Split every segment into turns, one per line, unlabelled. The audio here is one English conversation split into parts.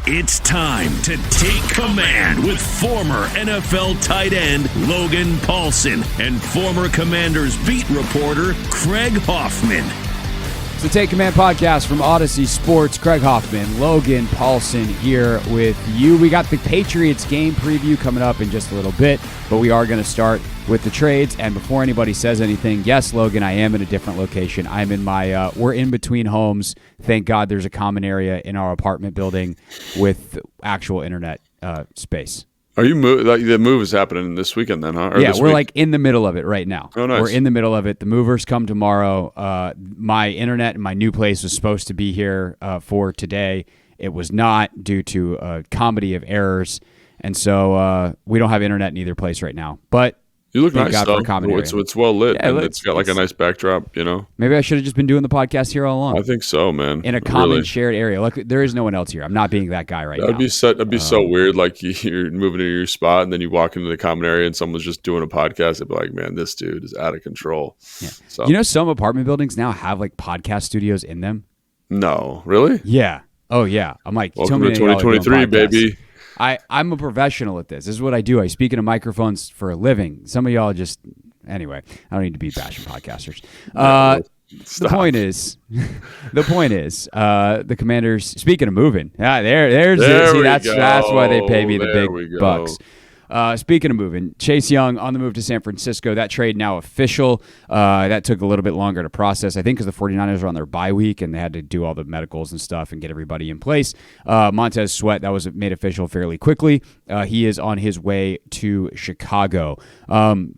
It's time to take command with former NFL tight end Logan Paulsen and former Commanders beat reporter Craig Hoffman.
It's the Take Command podcast from Odyssey Sports. Craig Hoffman, Logan Paulsen here with you. We got the Patriots game preview coming up in just a little bit, but we are going to start with the trades. And before anybody says anything, yes, Logan, I am in a different location. I'm in my, we're in between homes. Thank God there's a common area in our apartment building with actual internet space.
Are you the move is happening this weekend then, huh? Or
yeah, we're like in the middle of it right now.
Oh, nice.
We're in the middle of it. The movers come tomorrow. My internet in my new place was supposed to be here for today. It was not due to a comedy of errors. And so we don't have internet in either place right now. But
you look nice,
God
though.
It's
well lit,
yeah,
and it's got like a nice backdrop, you know?
Maybe I should have just been doing the podcast here all along.
I think so, man.
In a common shared area. Look, there is no one else here. I'm not being that guy right now.
That'd be so weird. Like you're moving to your spot, and then you walk into the common area, and someone's just doing a podcast. I'd be like, man, this dude is out of control.
Yeah.
So.
You know, some apartment buildings now have like podcast studios in them.
No, really?
Yeah. Oh, yeah. I'm like,
welcome to 2023, baby.
I'm a professional at this. This is what I do. I speak into microphones for a living. Some of y'all just, anyway, I don't need to be bashing podcasters. The point is, the Commanders, speaking of moving, there's it. See, that's why they pay me the big bucks. Speaking of moving, Chase Young on the move to San Francisco. That trade now official. That took a little bit longer to process, I think, because the 49ers are on their bye week and they had to do all the medicals and stuff and get everybody in place. Montez Sweat, that was made official fairly quickly. He is on his way to Chicago.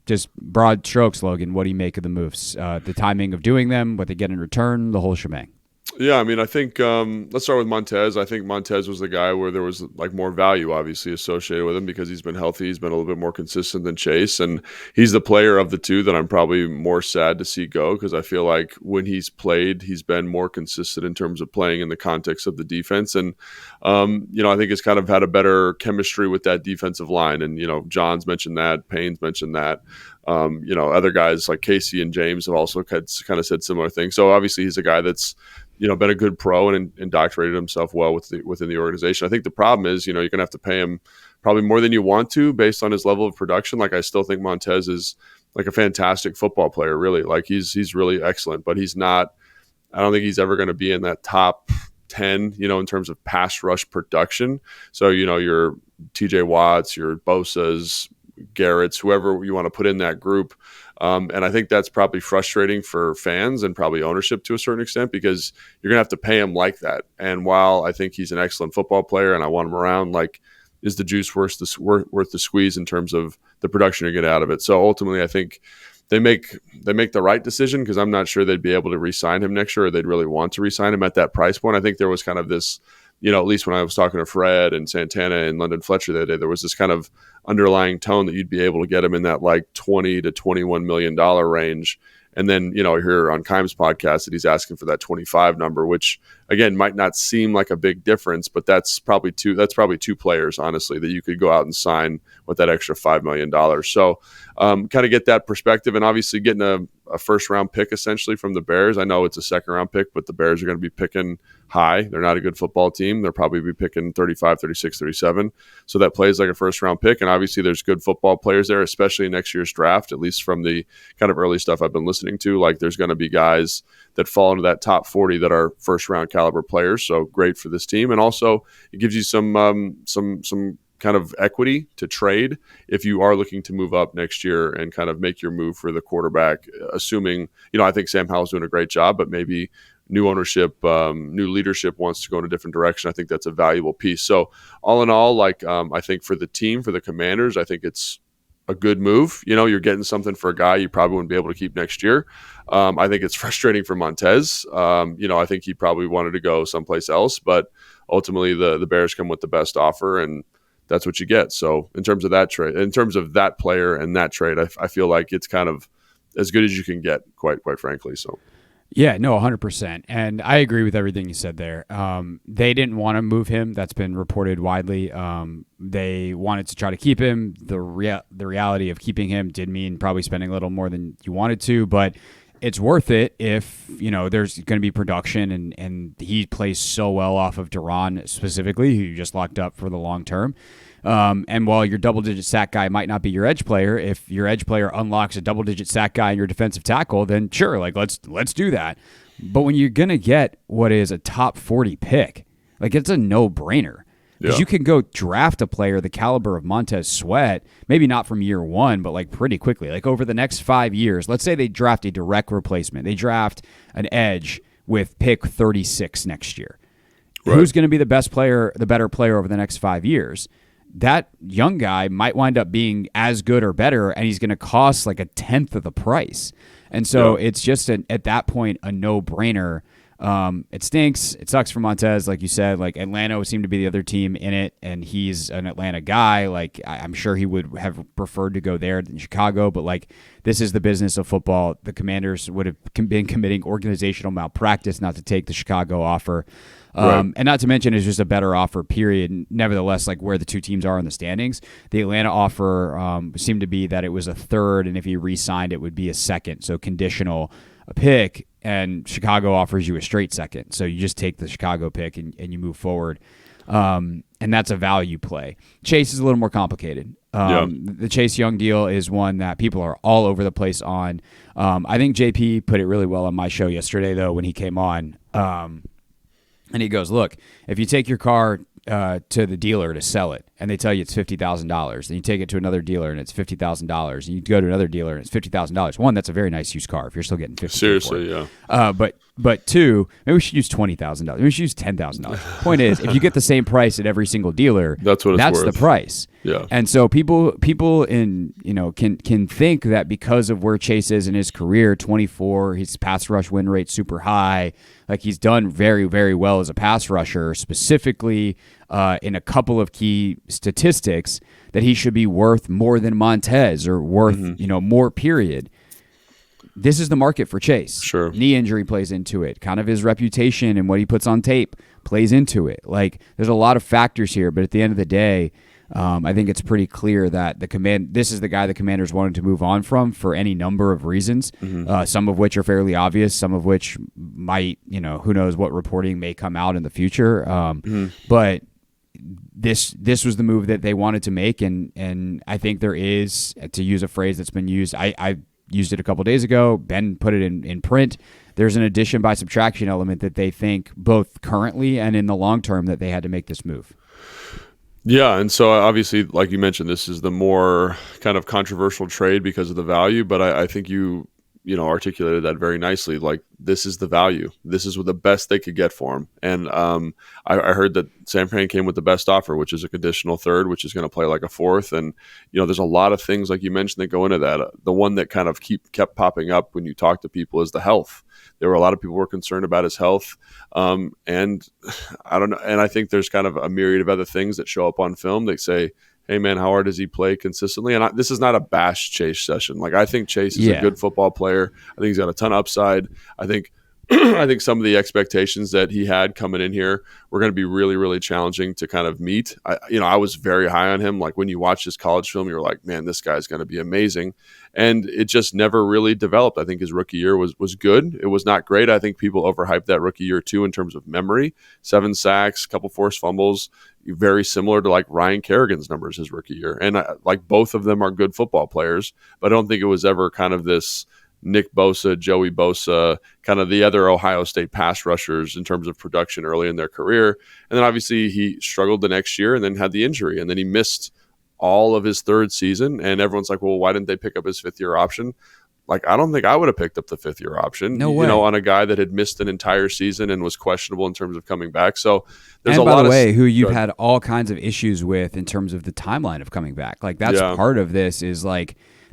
Just broad strokes, Logan, what do you make of the moves? The timing of doing them, what they get in return, the whole shebang.
Yeah, I mean, I think let's start with Montez. I think Montez was the guy where there was like more value obviously associated with him because he's been healthy. He's been a little bit more consistent than Chase, and he's the player of the two that I'm probably more sad to see go because I feel like when he's played, he's been more consistent in terms of playing in the context of the defense. And, I think it's kind of had a better chemistry with that defensive line. And, John's mentioned that, Payne's mentioned that. Other guys like Casey and James have also kind of said similar things. So obviously he's a guy that's, been a good pro and indoctrinated himself well within the organization. I think the problem is, you're going to have to pay him probably more than you want to based on his level of production. Like I still think Montez is like a fantastic football player, really. Like he's really excellent, but he's not, I don't think he's ever going to be in that top 10, in terms of pass rush production. So, your TJ Watts, your Bosa's, Garrett's, whoever you want to put in that group. And I think that's probably frustrating for fans and probably ownership to a certain extent because you're going to have to pay him like that. And while I think he's an excellent football player and I want him around, like, is the juice worth the squeeze in terms of the production you get out of it? So ultimately, I think they make the right decision because I'm not sure they'd be able to re-sign him next year or they'd really want to re-sign him at that price point. I think there was kind of this, at least when I was talking to Fred and Santana and London Fletcher the other day, there was this kind of underlying tone that you'd be able to get him in that like $20 to $21 million range. And then, I hear on Kime's podcast that he's asking for that 25 number, which again might not seem like a big difference, but that's probably two players, honestly, that you could go out and sign with that extra $5 million. So kind of get that perspective, and obviously getting a first round pick essentially from the Bears. I know it's a second round pick, but the Bears are going to be picking high. They're not a good football team. They'll probably be picking 35, 36, 37. So that plays like a first round pick. And obviously there's good football players there, especially in next year's draft, at least from the kind of early stuff I've been listening to. Like there's going to be guys that fall into that top 40 that are first round caliber players. So great for this team. And also it gives you some kind of equity to trade if you are looking to move up next year and kind of make your move for the quarterback, assuming, I think Sam Howell's doing a great job, but maybe new ownership, new leadership wants to go in a different direction. I think that's a valuable piece. So all in all, I think for the team, for the Commanders, I think it's a good move. You're getting something for a guy you probably wouldn't be able to keep next year. I think it's frustrating for Montez. I think he probably wanted to go someplace else, but ultimately the Bears come with the best offer, and that's what you get. So in terms of that trade, in terms of that player and that trade, I feel like it's kind of as good as you can get, quite frankly. So.
Yeah, no, 100%. And I agree with everything you said there. They didn't want to move him. That's been reported widely. They wanted to try to keep him. The reality of keeping him did mean probably spending a little more than you wanted to, but it's worth it if, there's going to be production and he plays so well off of Duran specifically, who you just locked up for the long term. And while your double-digit sack guy might not be your edge player, if your edge player unlocks a double-digit sack guy in your defensive tackle, then sure, let's do that. But when you're going to get what is a top 40 pick, it's a no-brainer. Because you can go draft a player the caliber of Montez Sweat, maybe not from year one, but pretty quickly. Over the next 5 years, let's say they draft a direct replacement. They draft an edge with pick 36 next year. Right. Who's going to be the best player, the better player over the next 5 years? That young guy might wind up being as good or better, and he's going to cost a tenth of the price. And so it's just at that point a no-brainer. It stinks. It sucks for Montez, like you said. Atlanta would seem to be the other team in it, and he's an Atlanta guy. I'm sure he would have preferred to go there than Chicago, but this is the business of football. The Commanders would have been committing organizational malpractice not to take the Chicago offer. Right. And not to mention it's just a better offer, period. Nevertheless, where the two teams are in the standings, the Atlanta offer seemed to be that it was a third, and if he re-signed, it would be a second, so conditional a pick. And Chicago offers you a straight second. So you just take the Chicago pick and you move forward. And that's a value play. Chase is a little more complicated. The Chase Young deal is one that people are all over the place on. I think JP put it really well on my show yesterday, though, when he came on. And he goes, look, if you take your car to the dealer to sell it, and they tell you it's $50,000, then you take it to another dealer and it's $50,000, and you go to another dealer and it's $50,000. One, that's a very nice used car if you're still getting $50,000.
Seriously, yeah.
But two, maybe we should use $20,000. Maybe we should use $10,000. Point is, if you get the same price at every single dealer, that's worth. The price.
Yeah.
And so people can think that because of where Chase is in his career, 24, his pass rush win rate super high, he's done very, very well as a pass rusher, specifically in a couple of key statistics, that he should be worth more than Montez or worth more, period. This is the market for Chase.
Sure.
Knee injury plays into it. Kind of his reputation and what he puts on tape plays into it. There's a lot of factors here, but at the end of the day, I think it's pretty clear that this is the guy the Commanders wanted to move on from for any number of reasons, some of which are fairly obvious, some of which might, who knows what reporting may come out in the future. But this was the move that they wanted to make, and I think there is, to use a phrase that's been used, I used it a couple days ago, Ben put it in print, there's an addition by subtraction element that they think both currently and in the long term that they had to make this move.
Yeah, and so obviously, like you mentioned, this is the more kind of controversial trade because of the value, but I think you articulated that very nicely. This is the value. This is what the best they could get for him. And I heard that San Fran came with the best offer, which is a conditional third, which is going to play like a fourth. And, there's a lot of things, like you mentioned, that go into that. The one that kind of kept popping up when you talk to people is the health. There were a lot of people who were concerned about his health. And I don't know. And I think there's kind of a myriad of other things that show up on film. They say, hey, man, how hard does he play consistently? And this is not a bash Chase session. I think Chase is a good football player. I think he's got a ton of upside. I think some of the expectations that he had coming in here were going to be really, really challenging to kind of meet. I was very high on him. When you watch his college film, you were like, man, this guy's going to be amazing. And it just never really developed. I think his rookie year was good. It was not great. I think people overhyped that rookie year too in terms of memory. 7 sacks, couple forced fumbles, very similar to Ryan Kerrigan's numbers his rookie year. And both of them are good football players, but I don't think it was ever kind of this Nick Bosa, Joey Bosa, kind of the other Ohio State pass rushers in terms of production early in their career. And then obviously he struggled the next year and then had the injury, and then he missed all of his third season. And everyone's like, well, why didn't they pick up his 5th-year option? I don't think I would have picked up the 5th-year option,
no way.
On a guy that had missed an entire season and was questionable in terms of coming back. So there's
and
a lot of...
by the way, who you've had all kinds of issues with in terms of the timeline of coming back. That's part of this is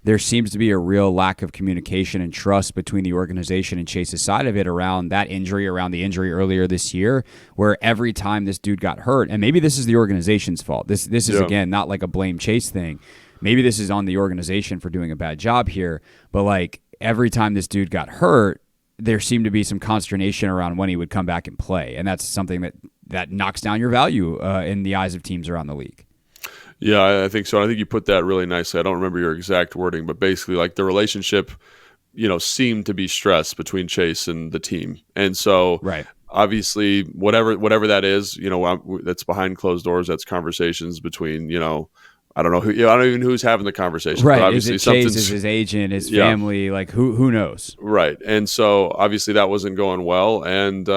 there seems to be a real lack of communication and trust between the organization and Chase's side of it around the injury earlier this year, where every time this dude got hurt, and maybe this is the organization's fault. This is, again, not a blame Chase thing. Maybe this is on the organization for doing a bad job here, but every time this dude got hurt, there seemed to be some consternation around when he would come back and play, and that's something that knocks down your value in the eyes of teams around the league.
Yeah, I think so. I think you put that really nicely. I don't remember your exact wording, but basically the relationship seemed to be stress between Chase and the team. And so
right.
Obviously whatever that is, that's behind closed doors, that's conversations between, I don't know who, I don't even know who's having the conversation.
Right.
But obviously
is it Chase, is his agent, his family, like who knows?
Right. And so obviously that wasn't going well. And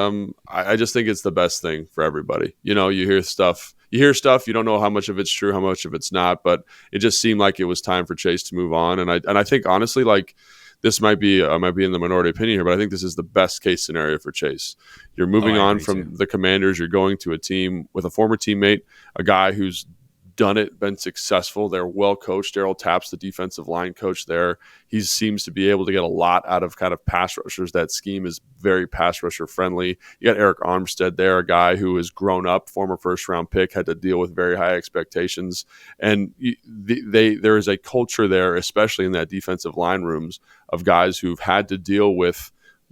I just think it's the best thing for everybody. You hear stuff, you don't know how much of it's true, how much of it's not, but it just seemed like it was time for Chase to move on. And I think honestly, like, this might be in the minority opinion here, but I think this is the best case scenario for Chase. You're moving on from the Commanders. You're going to a team with a former teammate, a guy who's done it, been successful. They're well coached. Darryl Tapp's the defensive line coach there. He seems to be able to get a lot out of kind of pass rushers. That scheme is very pass rusher friendly. You got Eric Armstead there, a guy who has grown up, former first round pick, had to deal with very high expectations. And there is a culture there, especially in that defensive line rooms, of guys who've had to deal with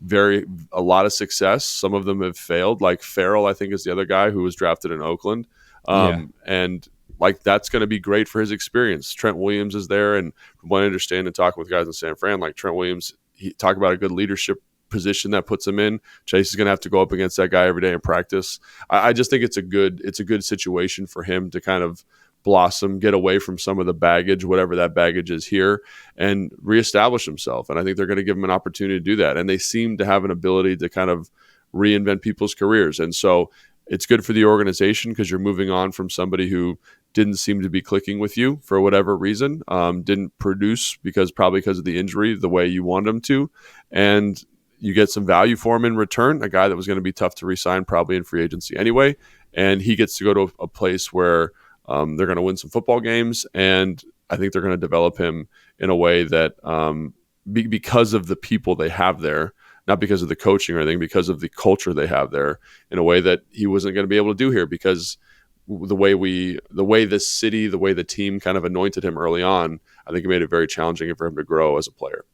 a lot of success. Some of them have failed. Like Farrell, I think, is the other guy who was drafted in Oakland. And like, that's going to be great for his experience. Trent Williams is there, and from what I understand and talking with guys in San Fran, like Trent Williams, he talk about a good leadership position that puts him in. Chase is going to have to go up against that guy every day in practice. I just think it's a good situation for him to kind of blossom, get away from some of the baggage, whatever that baggage is here, and reestablish himself. And I think they're going to give him an opportunity to do that. And they seem to have an ability to kind of reinvent people's careers. And so it's good for the organization because you're moving on from somebody who didn't seem to be clicking with you for whatever reason, didn't produce probably because of the injury the way you want him to. And you get some value for him in return, a guy that was going to be tough to re-sign probably in free agency anyway. And he gets to go to a place where they're going to win some football games. And I think they're going to develop him in a way that because of the people they have there, not because of the coaching or anything, because of the culture they have there, in a way that he wasn't going to be able to do here, because the way this city, the way the team kind of anointed him early on, I think it made it very challenging for him to grow as a player.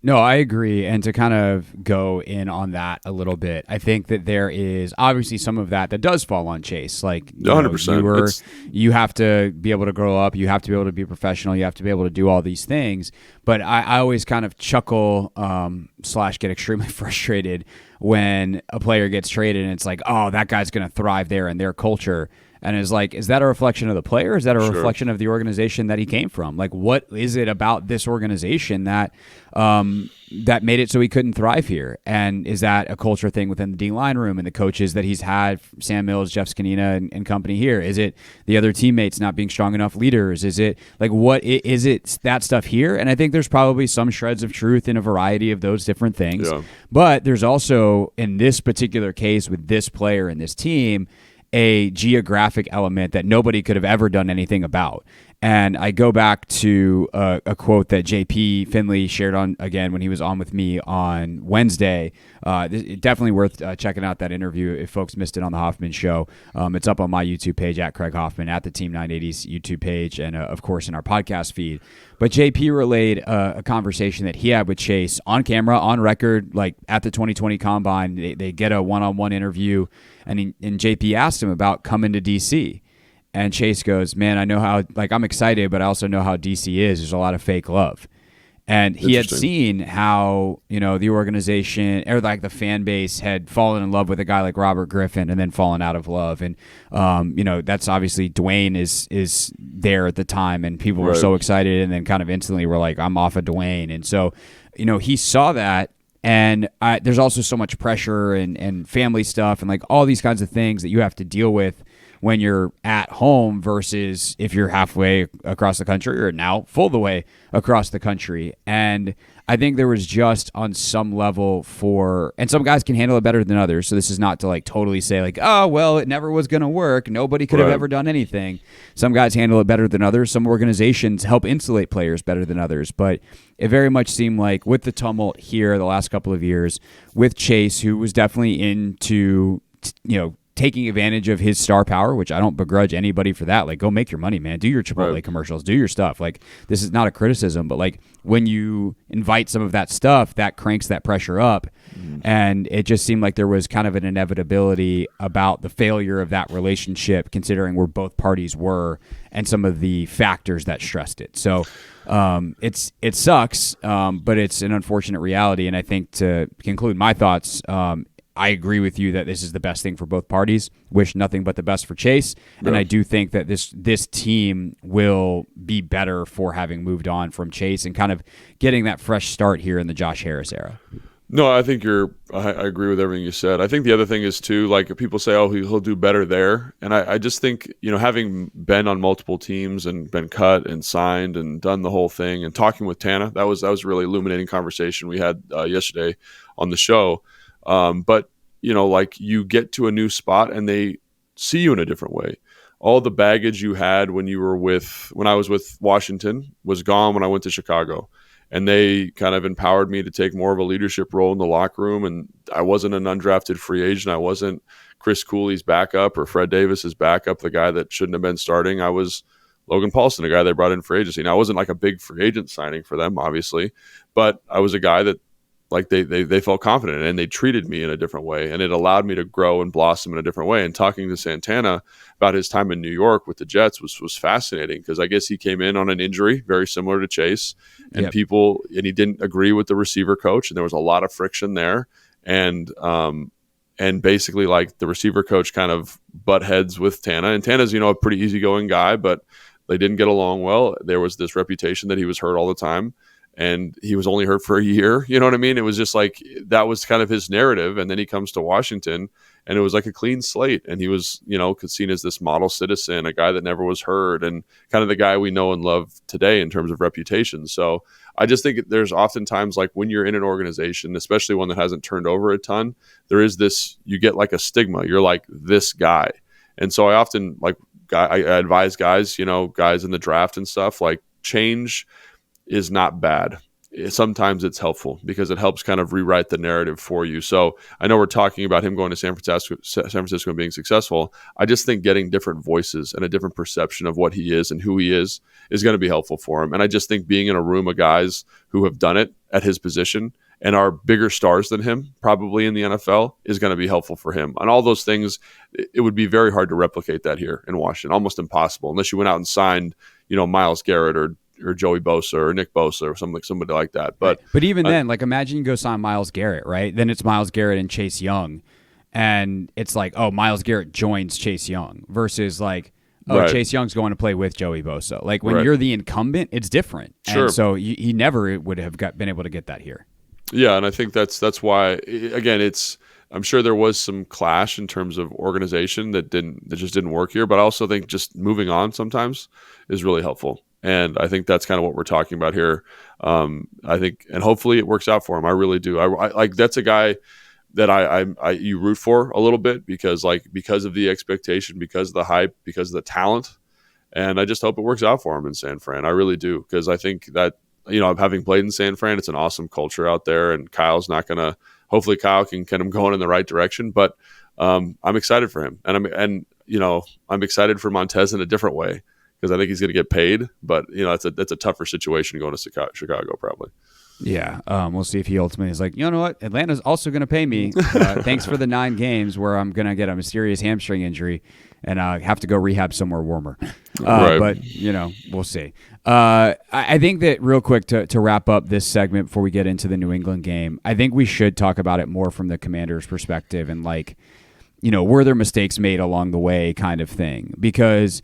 No, I agree. And to kind of go in on that a little bit, I think that there is obviously some of that does fall on Chase. Like,
100%.
You have to be able to grow up. You have to be able to be professional. You have to be able to do all these things. But I always kind of chuckle / get extremely frustrated when a player gets traded and it's like, oh, that guy's going to thrive there in their culture. And it's like, is that a reflection of the player? Is that a reflection of the organization that he came from? Like, what is it about this organization that made it so he couldn't thrive here? And is that a culture thing within the D-line room and the coaches that he's had, Sam Mills, Jeff Scanina, and company here? Is it the other teammates not being strong enough leaders? Is it like, what is it, that stuff here? And I think there's probably some shreds of truth in a variety of those different things. Yeah. But there's also, in this particular case with this player and this team, a geographic element that nobody could have ever done anything about. And I go back to a quote that JP Finley shared when he was on with me on Wednesday. Definitely worth checking out that interview if folks missed it on the Hoffman Show. It's up on my YouTube page at Craig Hoffman, at the Team 980's YouTube page, and of course in our podcast feed. But JP relayed a conversation that he had with Chase on camera, on record, like at the 2020 Combine. They get a one-on-one interview, and JP asked him about coming to DC. And Chase goes, man, I know how, I'm excited, but I also know how DC is. There's a lot of fake love. And he had seen how, the organization or the fan base had fallen in love with a guy like Robert Griffin and then fallen out of love. And, that's obviously Dwayne is there at the time, and people were so excited, and then kind of instantly were like, I'm off of Dwayne. And so, he saw that. And there's also so much pressure and family stuff and all these kinds of things that you have to deal with when you're at home versus if you're halfway across the country or now full the way across the country. And I think there was just on some level and some guys can handle it better than others. So this is not to totally say oh, well, it never was going to work. Nobody could have ever done anything. Some guys handle it better than others. Some organizations help insulate players better than others. But it very much seemed like with the tumult here the last couple of years with Chase, who was definitely into, taking advantage of his star power, which I don't begrudge anybody for that. Like, go make your money, man. Do your Chipotle commercials. Do your stuff. Like, this is not a criticism, but like when you invite some of that stuff, that cranks that pressure up. And it just seemed like there was kind of an inevitability about the failure of that relationship, considering where both parties were and some of the factors that stressed it. So it sucks, but it's an unfortunate reality. And I think to conclude my thoughts, I agree with you that this is the best thing for both parties. Wish nothing but the best for Chase. Yeah. And I do think that this team will be better for having moved on from Chase and kind of getting that fresh start here in the Josh Harris era.
No, I think I agree with everything you said. I think the other thing is too, like people say, oh, he'll do better there. And I just think, having been on multiple teams and been cut and signed and done the whole thing and talking with Tana, that was a really illuminating conversation we had yesterday on the show. But like you get to a new spot and they see you in a different way. All the baggage you had when I was with Washington was gone when I went to Chicago. And they kind of empowered me to take more of a leadership role in the locker room. And I wasn't an undrafted free agent. I wasn't Chris Cooley's backup or Fred Davis's backup, the guy that shouldn't have been starting. I was Logan Paulson, a guy they brought in for agency. Now, I wasn't like a big free agent signing for them, obviously, but I was a guy that like they felt confident in, and they treated me in a different way, and it allowed me to grow and blossom in a different way. And talking to Santana about his time in New York with the Jets was fascinating, because I guess he came in on an injury very similar to Chase, and he didn't agree with the receiver coach, and there was a lot of friction there, and basically like the receiver coach kind of butt heads with Tana, and Tana's a pretty easygoing guy, but they didn't get along well. There was this reputation that he was hurt all the time. And he was only hurt for a year. You know what I mean? It was just like, that was kind of his narrative. And then he comes to Washington and it was like a clean slate. And he was, seen as this model citizen, a guy that never was hurt, and kind of the guy we know and love today in terms of reputation. So I just think there's oftentimes, like when you're in an organization, especially one that hasn't turned over a ton, there is this, you get like a stigma. You're like this guy. And so I often I advise guys, guys in the draft and stuff, like change is not bad. Sometimes it's helpful because it helps kind of rewrite the narrative for you. So I know we're talking about him going to San Francisco and being successful. I just think getting different voices and a different perception of what he is and who he is going to be helpful for him. And I just think being in a room of guys who have done it at his position and are bigger stars than him, probably in the NFL, is going to be helpful for him. And all those things, it would be very hard to replicate that here in Washington, almost impossible, unless you went out and signed, Myles Garrett or Joey Bosa or Nick Bosa or somebody like that. But
even then, like imagine you go sign Myles Garrett, right? Then it's Myles Garrett and Chase Young. And it's like, oh, Myles Garrett joins Chase Young versus like, oh, Chase Young's going to play with Joey Bosa. Like when you're the incumbent, it's different. Sure. And so he never would have been able to get that here.
Yeah, and I think that's why, again, I'm sure there was some clash in terms of organization that just didn't work here. But I also think just moving on sometimes is really helpful. And I think that's kind of what we're talking about here. I think, and hopefully it works out for him. I really do. I like, that's a guy that you root for a little bit because of the expectation, because of the hype, because of the talent. And I just hope it works out for him in San Fran. I really do. Because I think that, having played in San Fran, it's an awesome culture out there, and hopefully Kyle can get him going in the right direction. But I'm excited for him. And I'm excited for Montez in a different way, because I think he's going to get paid, but that's a tougher situation going to Chicago probably.
Yeah, we'll see if he ultimately is like, you know what, Atlanta's also going to pay me. Thanks for the 9 games where I'm going to get a mysterious hamstring injury and have to go rehab somewhere warmer. But we'll see. I think that real quick to wrap up this segment before we get into the New England game, I think we should talk about it more from the Commanders' perspective and were there mistakes made along the way kind of thing, because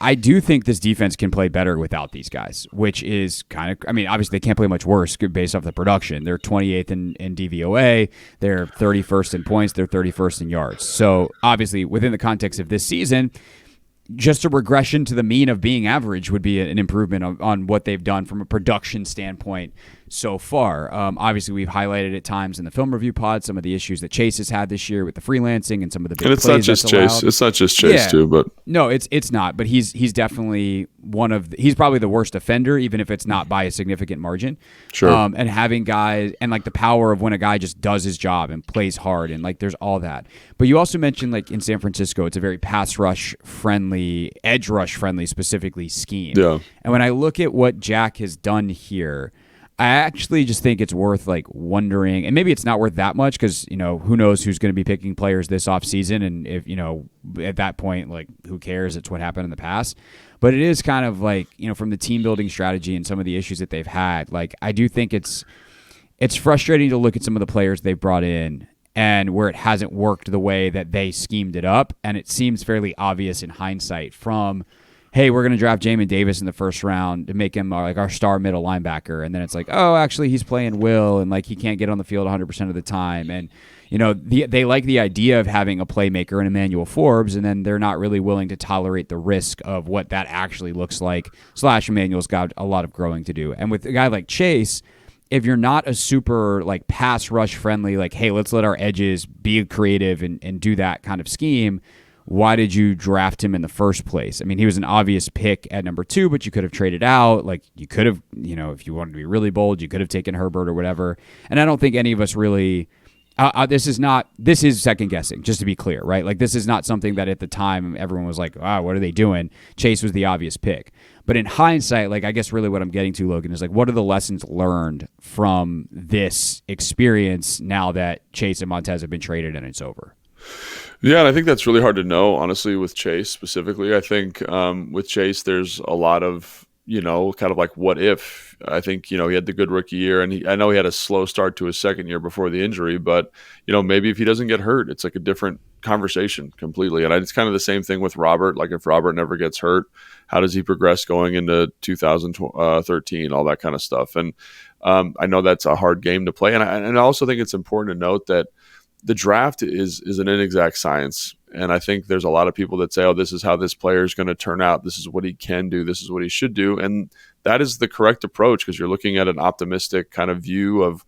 I do think this defense can play better without these guys, which is kind of, obviously they can't play much worse based off the production. They're 28th in DVOA. They're 31st in points. They're 31st in yards. So obviously within the context of this season, just a regression to the mean of being average would be an improvement on what they've done from a production standpoint so far. Obviously, we've highlighted at times in the film review pod some of the issues that Chase has had this year with the freelancing and some of the big
and it's
plays
not just
that's
Chase.
allowed.
It's not just Chase too, but
no, it's not. But he's definitely he's probably the worst offender, even if it's not by a significant margin.
Sure.
And having guys and like the power of when a guy just does his job and plays hard and like there's all that. But you also mentioned like in San Francisco, it's a very pass rush friendly, edge rush friendly, specifically scheme.
Yeah.
And when I look at what Jack has done here, I actually just think it's worth like wondering, and maybe it's not worth that much because, who knows who's going to be picking players this offseason. And if, at that point, like who cares? It's what happened in the past. But it is kind of like, from the team building strategy and some of the issues that they've had, like I do think it's frustrating to look at some of the players they've brought in and where it hasn't worked the way that they schemed it up. And it seems fairly obvious in hindsight from, hey, we're going to draft Jamin Davis in the first round to make him our star middle linebacker. And then it's like, oh, actually he's playing Will and like he can't get on the field 100% of the time. And, they like the idea of having a playmaker in Emmanuel Forbes, and then they're not really willing to tolerate the risk of what that actually looks like. / Emmanuel's got a lot of growing to do. And with a guy like Chase, if you're not a super like pass rush friendly, like, hey, let's let our edges be creative and do that kind of scheme, why did you draft him in the first place? I mean, he was an obvious pick at number 2, but you could have traded out. Like you could have, if you wanted to be really bold, you could have taken Herbert or whatever. And I don't think any of us really, this is second guessing, just to be clear, right? Like this is not something that at the time everyone was like, what are they doing? Chase was the obvious pick. But in hindsight, like I guess really what I'm getting to, Logan, is like, what are the lessons learned from this experience now that Chase and Montez have been traded and it's over?
Yeah, and I think that's really hard to know, honestly, with Chase specifically. I think with Chase, there's a lot of, kind of like what if. I think, he had the good rookie year, and I know he had a slow start to his second year before the injury, but, maybe if he doesn't get hurt, it's like a different conversation completely. And it's kind of the same thing with Robert. Like if Robert never gets hurt, how does he progress going into 2013, all that kind of stuff. And I know that's a hard game to play. And I also think it's important to note that the draft is an inexact science. And I think there's a lot of people that say, oh, this is how this player is going to turn out. This is what he can do. This is what he should do. And that is the correct approach because you're looking at an optimistic kind of view of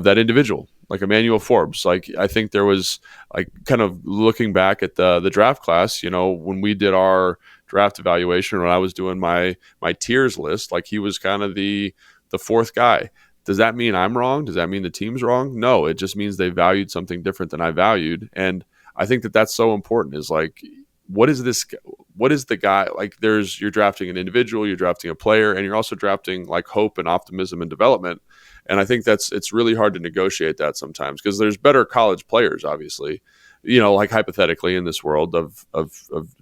that individual, like Emmanuel Forbes. Like I think there was like kind of looking back at the draft class, when we did our draft evaluation, when I was doing my tiers list, like he was kind of the fourth guy. Does that mean I'm wrong? Does that mean the team's wrong? No, it just means they valued something different than I valued. And I think that that's so important is like, what is the guy like? You're drafting an individual, you're drafting a player, and you're also drafting like hope and optimism and development. And I think it's really hard to negotiate that sometimes because there's better college players, obviously, like hypothetically in this world of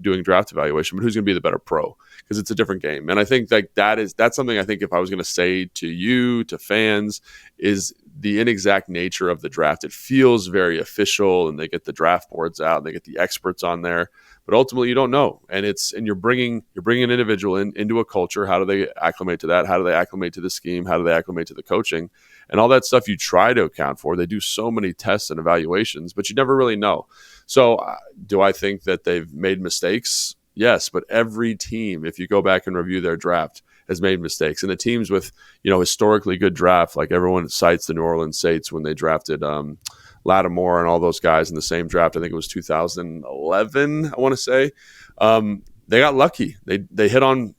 doing draft evaluation, but who's going to be the better pro? Because it's a different game. And I think like that's something I think if I was going to say to you, to fans, is the inexact nature of the draft. It feels very official and they get the draft boards out and they get the experts on there, but ultimately you don't know. And you're bringing an individual into a culture. How do they acclimate to that? How do they acclimate to the scheme? How do they acclimate to the coaching? And all that stuff you try to account for. They do so many tests and evaluations, but you never really know. So do I think that they've made mistakes? Yes, but every team, if you go back and review their draft, has made mistakes. And the teams with, historically good draft, like everyone cites the New Orleans Saints when they drafted Lattimore and all those guys in the same draft. I think it was 2011, I want to say. They got lucky. They hit on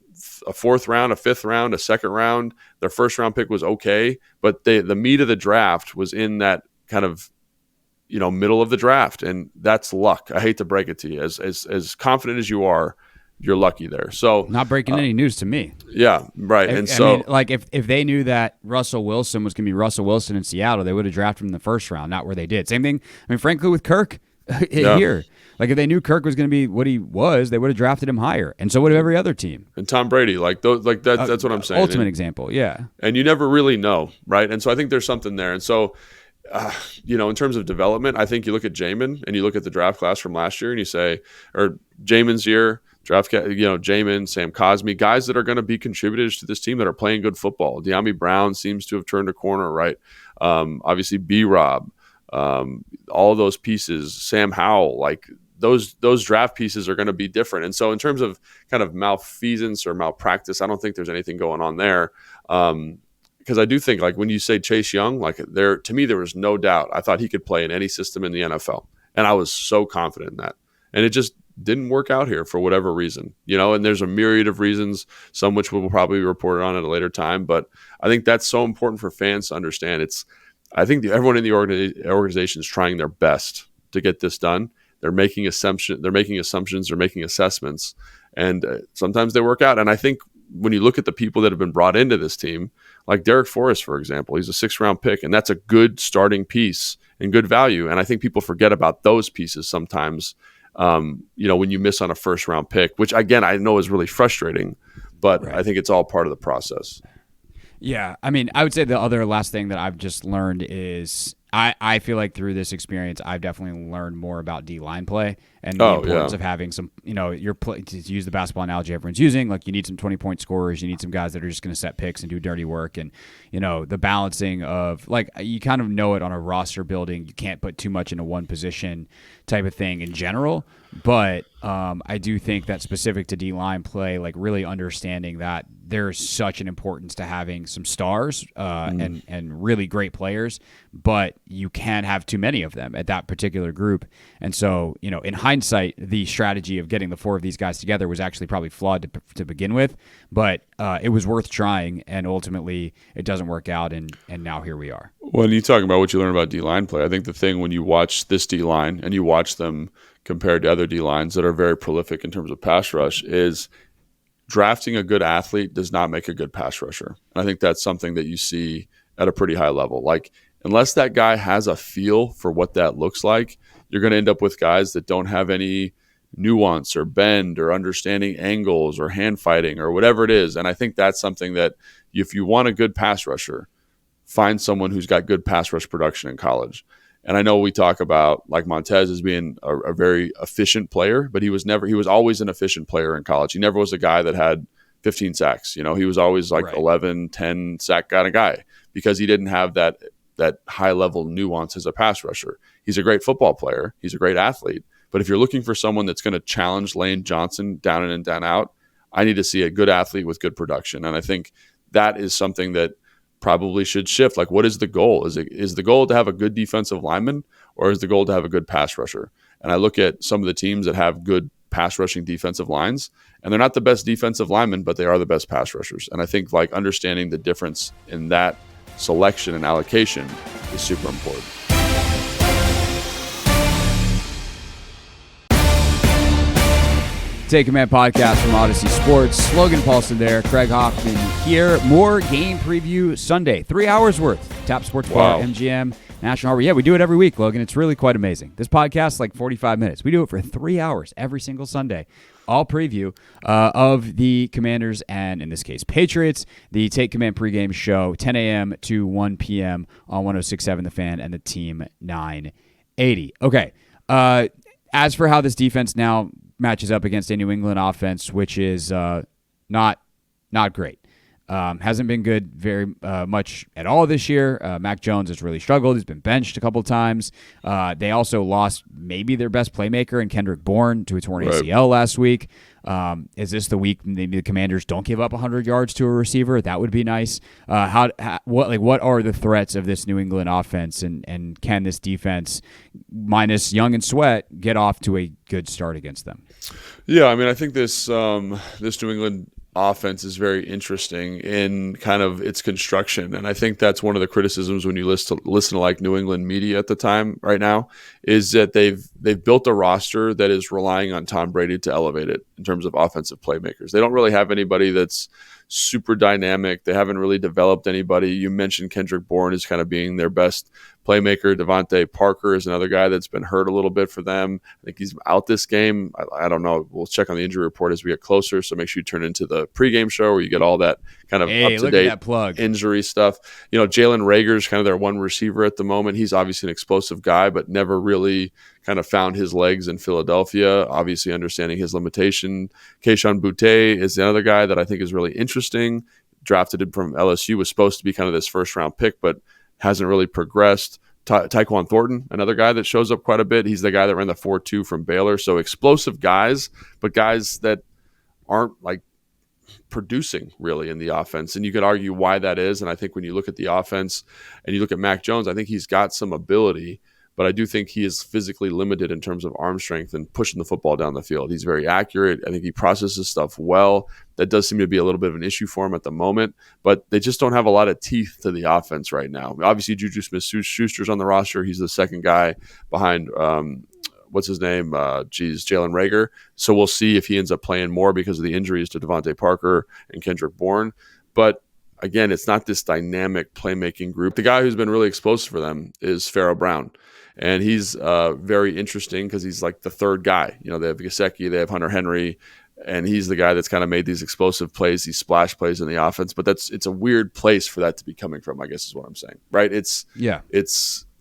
a fourth round, a fifth round, a second round. Their first round pick was okay, but the meat of the draft was in that kind of middle of the draft, and that's luck. I hate to break it to you. As confident as you are, you're lucky there. So
not breaking any news to me.
Yeah, right.
I mean, like if they knew that Russell Wilson was going to be Russell Wilson in Seattle, they would have drafted him in the first round, not where they did. Same thing. I mean, frankly, with Kirk here. Like if they knew Kirk was going to be what he was, they would have drafted him higher, and so would have every other team.
And Tom Brady, that's what I'm saying.
Ultimate example, yeah.
And you never really know, right? And so I think there's something there. And so, in terms of development, I think you look at Jamin and you look at the draft class from last year, and you say, or Jamin's year. Jamin, Sam Cosmi, guys that are going to be contributors to this team that are playing good football. De'Ami Brown seems to have turned a corner, right? Obviously, B-Rob, all of those pieces, Sam Howell, like those draft pieces are going to be different. And so in terms of kind of malfeasance or malpractice, I don't think there's anything going on there. because I do think, like, when you say Chase Young, like, to me there was no doubt. I thought he could play in any system in the NFL, and I was so confident in that. And it just didn't work out here for whatever reason, and there's a myriad of reasons, some which we'll probably report on at a later time. But I think that's so important for fans to understand. I think everyone in the organization is trying their best to get this done. They're making assumptions, they're making assessments, and sometimes they work out. And I think when you look at the people that have been brought into this team, like Derek Forrest, for example, he's a 6th-round pick, and that's a good starting piece and good value. And I think people forget about those pieces sometimes, when you miss on a 1st-round pick, which, again, I know is really frustrating, but right. I think it's all part of the process.
Yeah. I mean, I would say the other last thing that I've just learned is I feel like through this experience, I've definitely learned more about D-line play and the importance of having some, to use the basketball analogy everyone's using, like you need some 20-point scorers, you need some guys that are just going to set picks and do dirty work. And, the balancing of, like, you kind of know it on a roster building. You can't put too much into one position type of thing in general. But I do think that specific to D-line play, like really understanding that there's such an importance to having some stars and really great players, but you can't have too many of them at that particular group. And so, in hindsight, the strategy of getting the 4 of these guys together was actually probably flawed to begin with, but it was worth trying, and ultimately it doesn't work out, and now here we are.
When you talk about what you learn about D-line play, I think the thing when you watch this D-line and you watch them compared to other D-lines that are very prolific in terms of pass rush is drafting a good athlete does not make a good pass rusher. And I think that's something that you see at a pretty high level. Like, unless that guy has a feel for what that looks like, you're going to end up with guys that don't have any nuance or bend or understanding angles or hand fighting or whatever it is. And I think that's something that if you want a good pass rusher, find someone who's got good pass rush production in college. And I know we talk about, like, Montez as being a very efficient player, but he was always an efficient player in college. He never was a guy that had 15 sacks. He was always like 11, 10 sack kind of guy because he didn't have that high level nuance as a pass rusher. He's a great football player. He's a great athlete. But if you're looking for someone that's going to challenge Lane Johnson down in and down out, I need to see a good athlete with good production. And I think that is something that probably should shift. Like, what is the goal? Is the goal to have a good defensive lineman, or is the goal to have a good pass rusher? And I look at some of the teams that have good pass rushing defensive lines, and they're not the best defensive linemen, but they are the best pass rushers. And I think, like, understanding the difference in that selection and allocation is super important.
Take Command podcast from Odyssey Sports. Logan Paulson there, Craig Hoffman here. More game preview Sunday, 3 hours worth. Tap Sports Bar, MGM, National Harbor. Yeah, we do it every week, Logan. It's really quite amazing. This podcast, like 45 minutes. We do it for 3 hours every single Sunday. All preview of the Commanders and, in this case, Patriots. The Take Command pregame show, 10 a.m. to 1 p.m. on 106.7 The Fan and the Team 980. Okay. As for how this defense now matches up against a New England offense, which is not great. Hasn't been good very much at all this year. Mac Jones has really struggled. He's been benched a couple times. They also lost maybe their best playmaker in Kendrick Bourne to a torn ACL last week. Is this the week maybe the Commanders don't give up 100 yards to a receiver? That would be nice. What are the threats of this New England offense, and can this defense, minus Young and Sweat, get off to a good start against them?
Yeah, I mean, I think this New England offense is very interesting in kind of its construction, and I think that's one of the criticisms when you listen to like New England media at the time right now is that they've built a roster that is relying on Tom Brady to elevate it in terms of offensive playmakers. They don't really have anybody that's super dynamic. They haven't really developed anybody. You mentioned Kendrick Bourne as kind of being their best playmaker. Devontae Parker is another guy that's been hurt a little bit for them. I think he's out this game. I don't know. We'll check on the injury report as we get closer. So make sure you turn into the pregame show where you get all that kind of up-to-date injury stuff. Jalen Reagor's kind of their one receiver at the moment. He's obviously an explosive guy, but never really kind of found his legs in Philadelphia, obviously understanding his limitation. Kayshon Boutte is the other guy that I think is really interesting. Drafted from LSU, was supposed to be kind of this first-round pick, but hasn't really progressed. Tyquan Thornton, another guy that shows up quite a bit. He's the guy that ran the 4.2 from Baylor. So explosive guys, but guys that aren't like producing really in the offense. And you could argue why that is. And I think when you look at the offense and you look at Mac Jones, I think he's got some ability, but I do think he is physically limited in terms of arm strength and pushing the football down the field. He's very accurate. I think he processes stuff well. That does seem to be a little bit of an issue for him at the moment, but they just don't have a lot of teeth to the offense right now. Obviously, Juju Smith-Schuster's on the roster. He's the second guy behind what's his name? Jalen Reagor. So we'll see if he ends up playing more because of the injuries to Devontae Parker and Kendrick Bourne. But again, it's not this dynamic playmaking group. The guy who's been really explosive for them is Pharaoh Brown. And he's very interesting because he's like the third guy. You know, they have Gesicki, they have Hunter Henry, and he's the guy that's kind of made these explosive plays, these splash plays in the offense. But it's a weird place for that to be coming from, I guess is what I'm saying, right?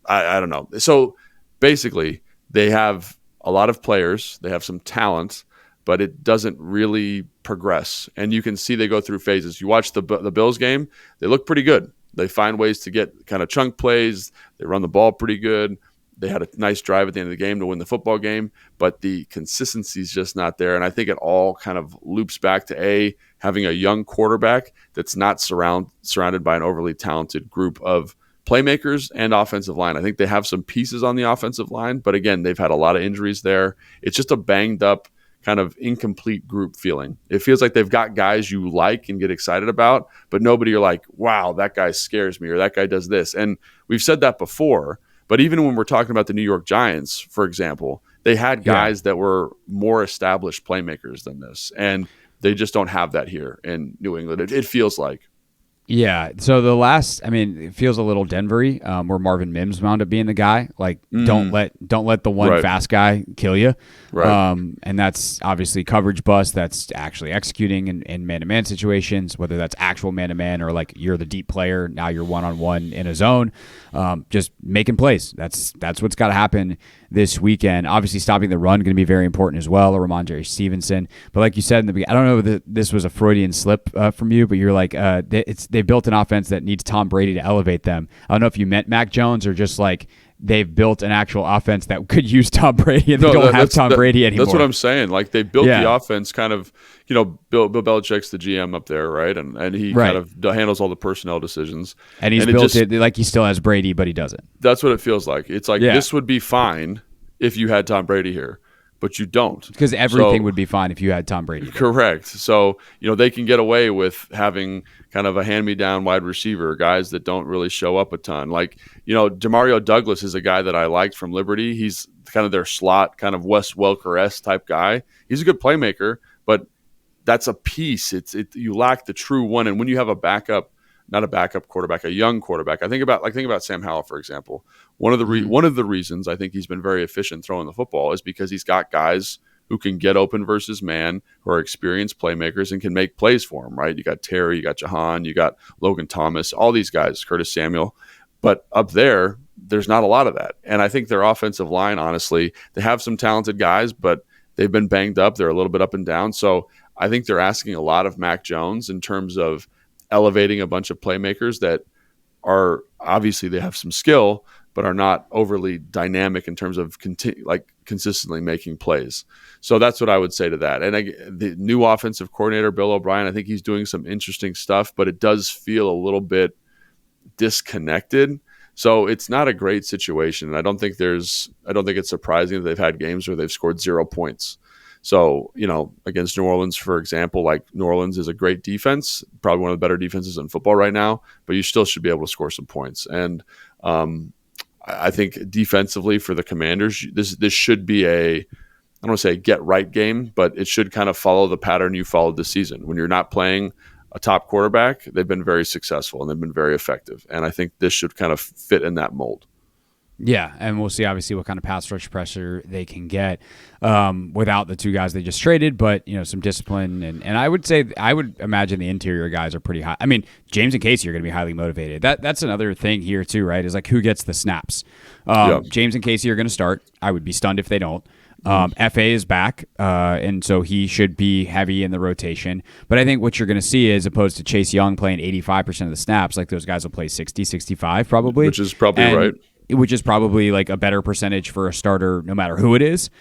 I don't know. So basically, they have a lot of players, they have some talent, but it doesn't really progress. And you can see they go through phases. You watch the Bills game, they look pretty good. They find ways to get kind of chunk plays. They run the ball pretty good. They had a nice drive at the end of the game to win the football game, but the consistency is just not there. And I think it all kind of loops back to having a young quarterback that's not surrounded by an overly talented group of playmakers and offensive line. I think they have some pieces on the offensive line, but again, they've had a lot of injuries there. It's just a banged up, kind of incomplete group feeling. It feels like they've got guys you like and get excited about, but nobody you're like, wow, that guy scares me, or that guy does this. And we've said that before, but even when we're talking about the New York Giants, for example, they had guys that were more established playmakers than this, and they just don't have that here in New England. It feels like.
Yeah. So it feels a little Denver-y, where Marvin Mims wound up being the guy. Like, don't let the one fast guy kill you.
Right.
And that's obviously coverage bust. That's actually executing in man-to-man situations, whether that's actual man-to-man or like you're the deep player, now you're one-on-one in a zone, just making plays. That's what's got to happen this weekend. Obviously, stopping the run going to be very important as well. Ramondre Stevenson. But like you said in the beginning, I don't know if this was a Freudian slip from you, but you're like, they built an offense that needs Tom Brady to elevate them. I don't know if you meant Mac Jones or just like they've built an actual offense that could use Tom Brady and they don't have Tom Brady anymore.
That's what I'm saying. Like they built the offense kind of, Bill Belichick's the GM up there, right? And he kind of handles all the personnel decisions.
And he's built it like he still has Brady, but he doesn't.
That's what it feels like. It's like this would be fine if you had Tom Brady here. But you don't.
Because everything would be fine if you had Tom Brady.
Correct. So, they can get away with having kind of a hand-me-down wide receiver, guys that don't really show up a ton. Like, Demario Douglas is a guy that I liked from Liberty. He's kind of their slot, kind of Wes Welker-esque type guy. He's a good playmaker, but that's a piece. You lack the true one. And when you have a backup, not a backup quarterback, a young quarterback. Think about Sam Howell, for example. One of the reasons I think he's been very efficient throwing the football is because he's got guys who can get open versus man, who are experienced playmakers and can make plays for him, right? You got Terry, you got Jahan, you got Logan Thomas, all these guys, Curtis Samuel. But up there's not a lot of that. And I think their offensive line, honestly, they have some talented guys, but they've been banged up. They're a little bit up and down. So I think they're asking a lot of Mac Jones in terms of elevating a bunch of playmakers that are obviously they have some skill, but are not overly dynamic in terms of consistently making plays. So that's what I would say to that. And the new offensive coordinator, Bill O'Brien, I think he's doing some interesting stuff, but it does feel a little bit disconnected. So it's not a great situation. And I don't think it's surprising that they've had games where they've scored 0 points. So, against New Orleans, for example, like New Orleans is a great defense, probably one of the better defenses in football right now, but you still should be able to score some points. And I think defensively for the Commanders, this should be I don't want to say a get right game, but it should kind of follow the pattern you followed this season. When you're not playing a top quarterback, they've been very successful and they've been very effective. And I think this should kind of fit in that mold.
Yeah, and we'll see obviously what kind of pass rush pressure they can get without the two guys they just traded, but some discipline and I would imagine the interior guys are pretty high. I mean, James and Casey are going to be highly motivated. That's another thing here too, right? Is like who gets the snaps. James and Casey are going to start. I would be stunned if they don't. FA is back, and so he should be heavy in the rotation. But I think what you're going to see is, opposed to Chase Young playing 85% of the snaps, like those guys will play 60, 65 probably.
Which is probably right.
Which is probably like a better percentage for a starter no matter who it is.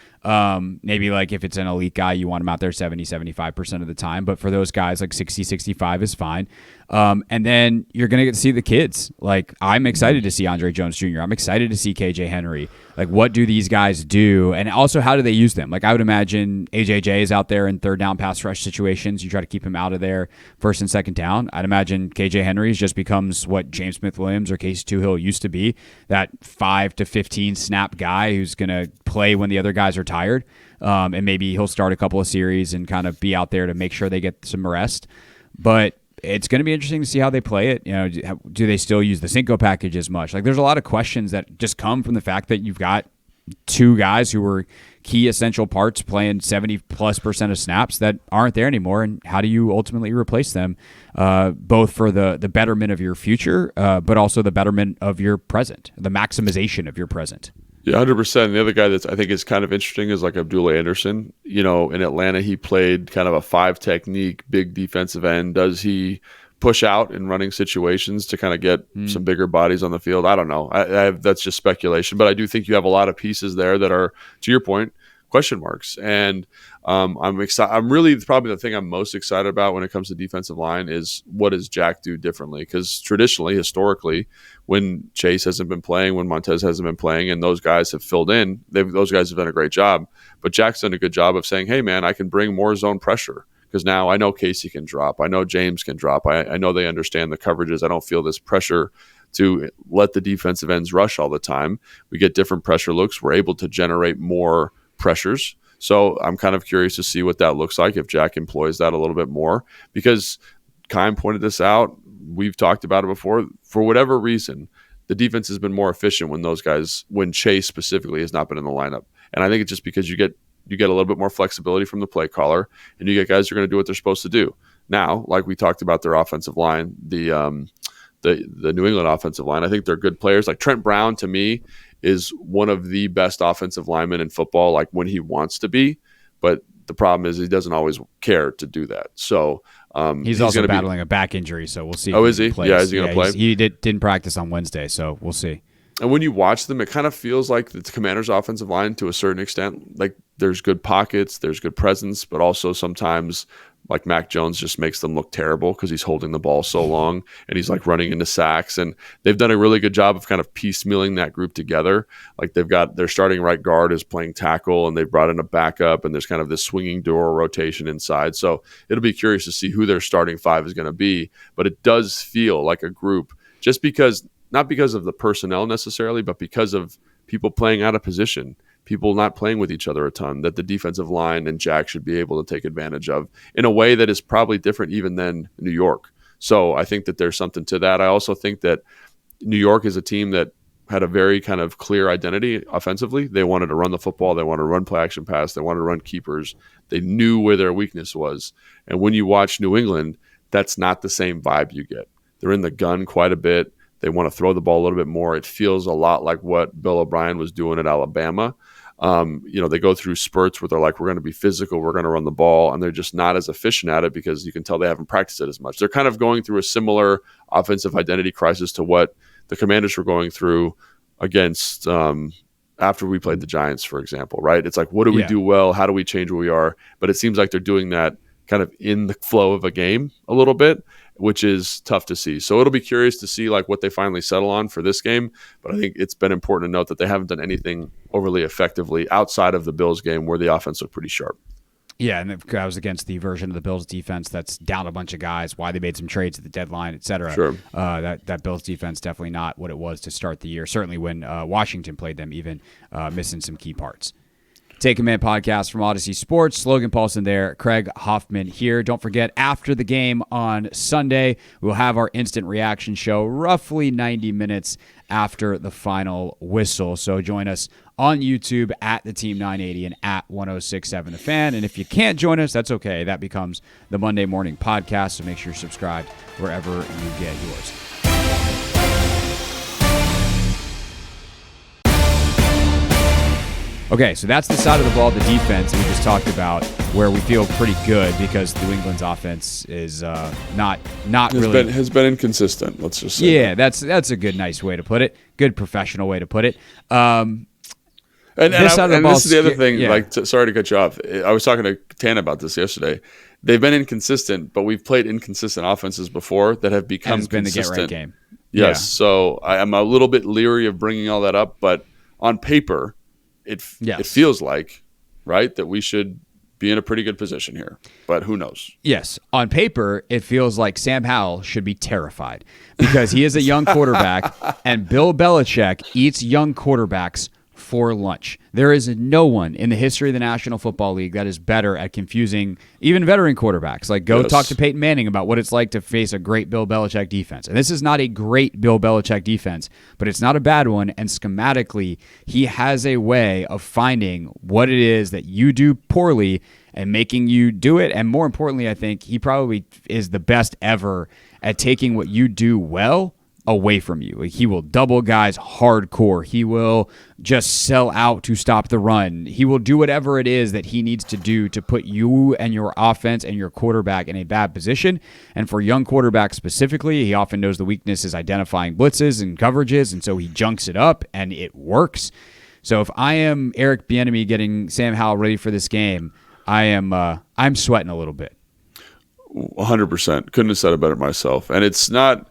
Maybe like if it's an elite guy, you want him out there 70-75% of the time. But for those guys, like 60-65 is fine. And then you're going to get to see the kids. Like, I'm excited to see Andre Jones Jr. I'm excited to see KJ Henry. Like, what do these guys do? And also, how do they use them? Like, I would imagine AJJ is out there in third down pass rush situations. You try to keep him out of there first and second down. I'd imagine KJ Henry just becomes what James Smith-Williams or Casey Toohill used to be, that 5 to 15 snap guy who's going to play when the other guys are tired. And maybe he'll start a couple of series and kind of be out there to make sure they get some rest. But it's going to be interesting to see how they play it. You know, do they still use the Cinco package as much? Like, there's a lot of questions that just come from the fact that you've got two guys who were key essential parts playing 70+% of snaps that aren't there anymore. And how do you ultimately replace them, both for the betterment of your future, but also the betterment of your present, the maximization of your present?
Yeah, 100%. The other guy that I think is kind of interesting is like Abdullah Anderson. You know, in Atlanta, he played kind of a 5 technique, big defensive end. Does he push out in running situations to kind of get some bigger bodies on the field? I don't know. That's just speculation. But I do think you have a lot of pieces there that are, to your point, question marks. And I'm excited. I'm really probably the thing I'm most excited about when it comes to defensive line is what does Jack do differently? Because traditionally, historically, when Chase hasn't been playing, when Montez hasn't been playing, and those guys have filled in, those guys have done a great job. But Jack's done a good job of saying, hey, man, I can bring more zone pressure because now I know Casey can drop. I know James can drop. I know they understand the coverages. I don't feel this pressure to let the defensive ends rush all the time. We get different pressure looks. We're able to generate more pressures. So I'm kind of curious to see what that looks like if Jack employs that a little bit more, because Kime pointed this out. We've talked about it before. For whatever reason, the defense has been more efficient when Chase specifically has not been in the lineup. And I think it's just because you get a little bit more flexibility from the play caller, and you get guys who are going to do what they're supposed to do. Now, like we talked about their offensive line, the New England offensive line, I think they're good players. Like Trent Brown, to me, is one of the best offensive linemen in football, like when he wants to be. But the problem is he doesn't always care to do that. So
he's also battling a back injury, so we'll see.
Oh, is he? Yeah, is he going to play?
He didn't practice on Wednesday, so we'll see.
And when you watch them, it kind of feels like the Commanders' offensive line, to a certain extent, like there's good pockets, there's good presence, but also sometimes like Mac Jones just makes them look terrible because he's holding the ball so long and he's like running into sacks. And they've done a really good job of kind of piecemealing that group together. Like they've got their starting right guard is playing tackle, and they've brought in a backup, and there's kind of this swinging door rotation inside. So it'll be curious to see who their starting 5 is going to be. But it does feel like a group, just because, not because of the personnel necessarily, but because of people playing out of position, people not playing with each other a ton, that the defensive line and Jack should be able to take advantage of in a way that is probably different even than New York. So I think that there's something to that. I also think that New York is a team that had a very kind of clear identity offensively. They wanted to run the football. They wanted to run play action pass. They wanted to run keepers. They knew where their weakness was. And when you watch New England, that's not the same vibe you get. They're in the gun quite a bit. They want to throw the ball a little bit more. It feels a lot like what Bill O'Brien was doing at Alabama. They go through spurts where they're like, we're going to be physical, we're going to run the ball, and they're just not as efficient at it because you can tell they haven't practiced it as much. They're kind of going through a similar offensive identity crisis to what the Commanders were going through against after we played the Giants, for example, right? It's like, what do we do well? How do we change where we are? But it seems like they're doing that kind of in the flow of a game a little bit, which is tough to see. So it'll be curious to see like what they finally settle on for this game. But I think it's been important to note that they haven't done anything overly effectively outside of the Bills game where the offense looked pretty sharp.
Yeah, and that was against the version of the Bills defense that's down a bunch of guys, why they made some trades at the deadline, et cetera.
Sure.
That Bills defense definitely not what it was to start the year. Certainly when Washington played them, even missing some key parts. Take Command podcast from Odyssey Sports. Logan Paulson there, Craig Hoffman here. Don't forget, after the game on Sunday, we'll have our instant reaction show roughly 90 minutes after the final whistle. So join us on YouTube at the Team 980 and at 1067 The Fan. And if you can't join us, that's okay. That becomes the Monday morning podcast. So make sure you're subscribed wherever you get yours. Okay, so that's the side of the ball, the defense we just talked about, where we feel pretty good because New England's offense is not really
has been inconsistent. Let's just say.
Yeah, that's a good, nice way to put it. Good professional way to put it.
And
this side of the ball.
This is the other thing. Yeah. Sorry to cut you off. I was talking to Tan about this yesterday. They've been inconsistent, but we've played inconsistent offenses before that have become consistent. It's been the get-right game. Yes. Yeah. So I'm a little bit leery of bringing all that up, but on paper, it feels like, right, that we should be in a pretty good position here. But who knows? Yes.
On paper, it feels like Sam Howell should be terrified because he is a young quarterback, and Bill Belichick eats young quarterbacks for lunch. There is no one in the history of the National Football League that is better at confusing even veteran quarterbacks. Like, go talk to Peyton Manning about what it's like to face a great Bill Belichick defense. And this is not a great Bill Belichick defense, but it's not a bad one. And schematically, he has a way of finding what it is that you do poorly and making you do it. And more importantly, I think he probably is the best ever at taking what you do well away from you. He will double guys hardcore. He will just sell out to stop the run. He will do whatever it is that he needs to do to put you and your offense and your quarterback in a bad position. And for young quarterbacks specifically, he often knows the weakness is identifying blitzes and coverages, and so he junks it up, and it works. So if I am Eric Bieniemy getting Sam Howell ready for this game, I'm sweating a little bit.
100%. Couldn't have said it better myself. And it's not...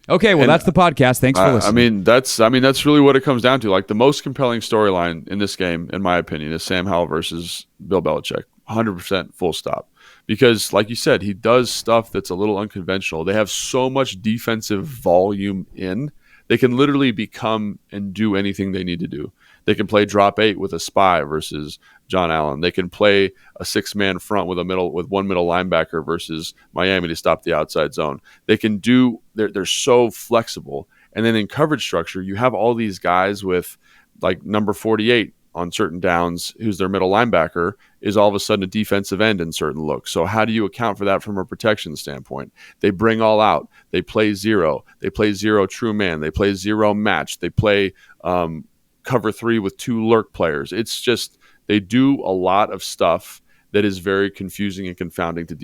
Okay, well, that's the podcast. Thanks for listening.
I mean, that's really what it comes down to. Like, the most compelling storyline in this game, in my opinion, is Sam Howell versus Bill Belichick. 100% full stop. Because, like you said, he does stuff that's a little unconventional. They have so much defensive volume in. They can literally become and do anything they need to do. They can play drop 8 with a spy versus John Allen. They can play a 6-man front with one middle linebacker versus Miami to stop the outside zone. They can do. They're so flexible. And then in coverage structure, you have all these guys with like number 48 on certain downs, who's their middle linebacker, is all of a sudden a defensive end in certain looks. So how do you account for that from a protection standpoint? They bring all out. They play zero. They play zero true man. They play zero match. They play cover 3 with 2 lurk players. It's just, they do a lot of stuff that is very confusing and confounding to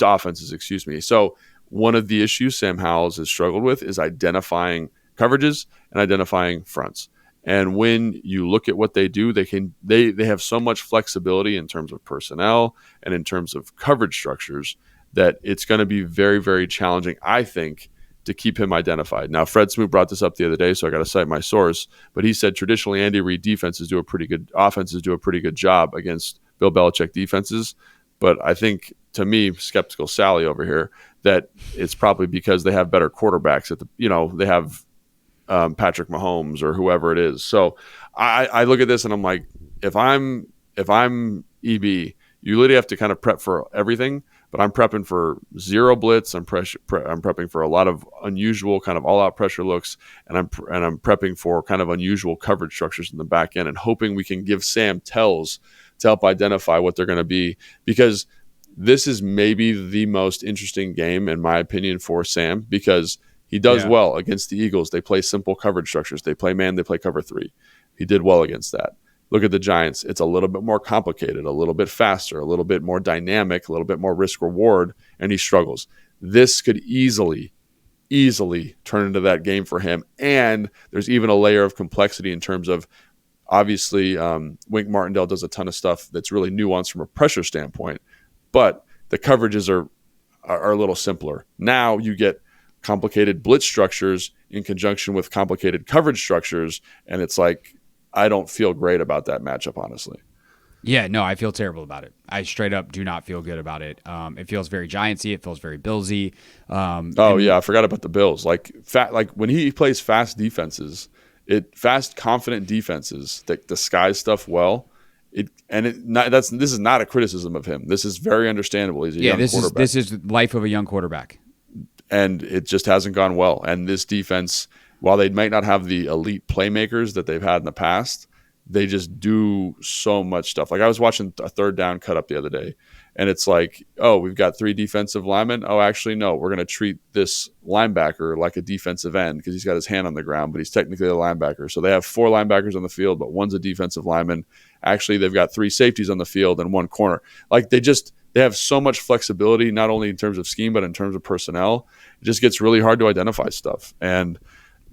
offenses, excuse me. So one of the issues Sam Howell has struggled with is identifying coverages and identifying fronts. And when you look at what they do, they have so much flexibility in terms of personnel and in terms of coverage structures that it's going to be very, very challenging, I think, to keep him identified. Now, Fred Smoot brought this up the other day, so I got to cite my source, but he said traditionally Andy Reid offenses do a pretty good job against Bill Belichick defenses. But I think, to me, skeptical Sally over here, that it's probably because they have better quarterbacks they have Patrick Mahomes or whoever it is. So I look at this and I'm like, if I'm EB, you literally have to kind of prep for everything. But I'm prepping for zero blitz. I'm prepping for a lot of unusual kind of all-out pressure looks, and I'm prepping for kind of unusual coverage structures in the back end, and hoping we can give Sam tells to help identify what they're going to be. Because this is maybe the most interesting game, in my opinion, for Sam, because he does well against the Eagles. They play simple coverage structures. They play man. They play cover 3. He did well against that. Look at the Giants. It's a little bit more complicated, a little bit faster, a little bit more dynamic, a little bit more risk-reward, and he struggles. This could easily turn into that game for him. And there's even a layer of complexity in terms of, obviously, Wink Martindale does a ton of stuff that's really nuanced from a pressure standpoint, but the coverages are a little simpler. Now you get complicated blitz structures in conjunction with complicated coverage structures, and it's like, I don't feel great about that matchup, honestly.
Yeah, no, I feel terrible about it. I straight up do not feel good about it. It feels very Giantsy. It feels very Billsy.
I forgot about the Bills. Like when he plays fast defenses, confident defenses that disguise stuff well. This is not a criticism of him. This is very understandable. He's a young quarterback.
This is life of a young quarterback,
and it just hasn't gone well. And this defense, while they might not have the elite playmakers that they've had in the past, they just do so much stuff. Like, I was watching a third down cut up the other day, and it's like, oh, we've got 3 defensive linemen. Oh, actually, no, we're going to treat this linebacker like a defensive end because he's got his hand on the ground, but he's technically a linebacker. So they have 4 linebackers on the field, but one's a defensive lineman. Actually, they've got 3 safeties on the field and 1 corner. Like, they have so much flexibility, not only in terms of scheme, but in terms of personnel. It just gets really hard to identify stuff. And